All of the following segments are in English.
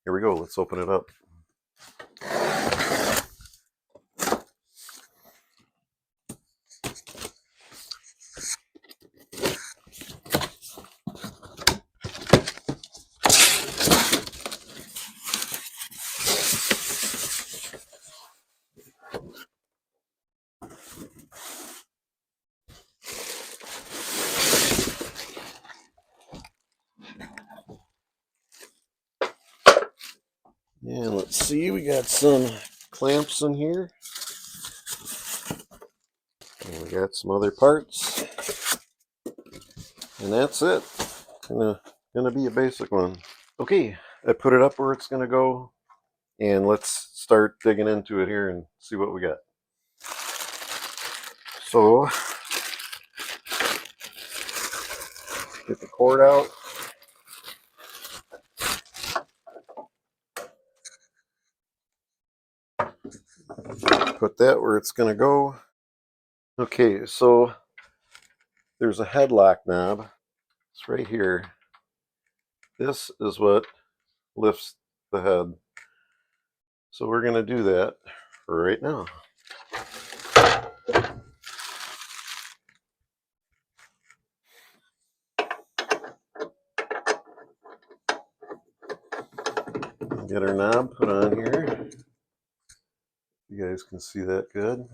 Here we go. Let's open it up. And let's see, we got some clamps in here. And we got some other parts. And that's it. Gonna be a basic one. Okay, I put it up where it's gonna go. And let's start digging into it here and see what we got. So, get the cord out. Put that where it's going to go. Okay, so there's a headlock knob. It's right here. This is what lifts the head. So we're going to do that right now. Get our knob put on here. You guys can see that good.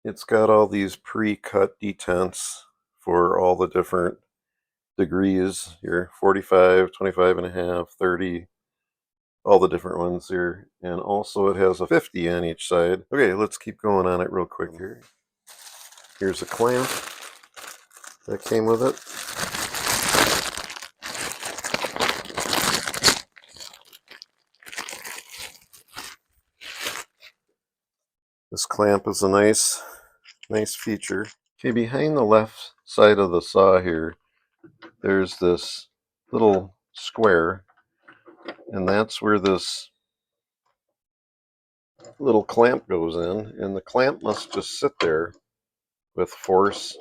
It's got all these pre-cut detents for all the different degrees here, 45, 25 and a half, 30, all the different ones here. And also it has a 50 on each side. Okay, let's keep going on it real quick here. Here's a clamp that came with it. This clamp is a nice feature. Okay, behind the left side of the saw here, there's this little square, and that's where this little clamp goes in, and the clamp must just sit there with force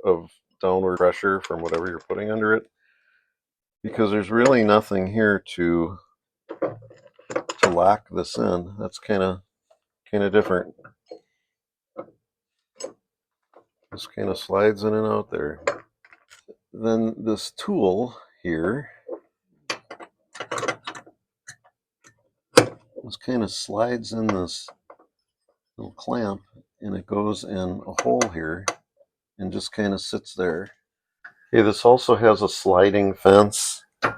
of downward pressure from whatever you're putting under it, because there's really nothing here to lock this in. That's kind of different. This kind of slides in and out there. Then this tool here, this kind of slides in this little clamp, and it goes in a hole here and just kind of sits there. Okay, this also has a sliding fence. The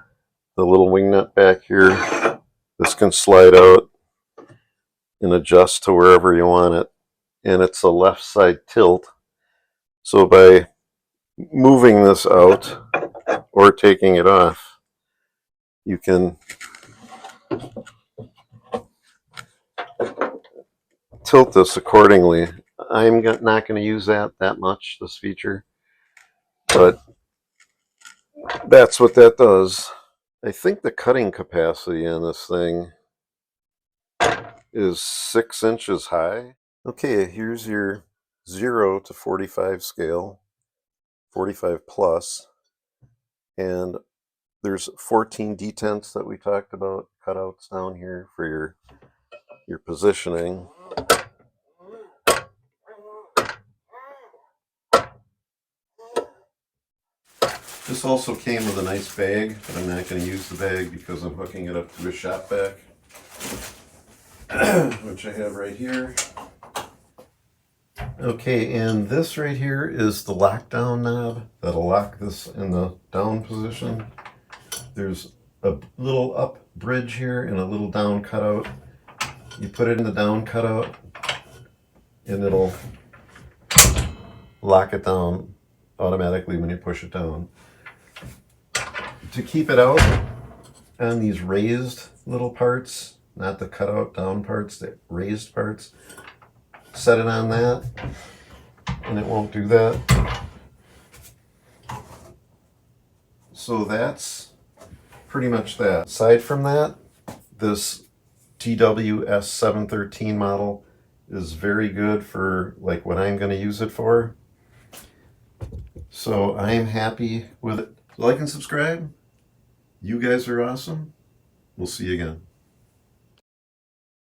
little wing nut back here, this can slide out and adjust to wherever you want it. And it's a left side tilt. So by moving this out or taking it off, you can tilt this accordingly. I'm not going to use that much, this feature, but that's what that does. I think the cutting capacity on this thing is 6 inches high. Okay, here's your 0 to 45 scale, 45 plus, and there's 14 detents that we talked about, cutouts down here for your positioning. This also came with a nice bag, but I'm not going to use the bag because I'm hooking it up to a shop vac, which I have right here. Okay, and this right here is the lockdown knob that'll lock this in the down position. There's a little up bridge here and a little down cutout. You put it in the down cutout and it'll lock it down automatically when you push it down. To keep it out on these raised little parts, not the cutout down parts, the raised parts, set it on that and it won't do that. So that's pretty much that. Aside from that, this TWS 713 model is very good for like what I'm going to use it for. So I am happy with it. Like and subscribe. You guys are awesome. We'll see you again.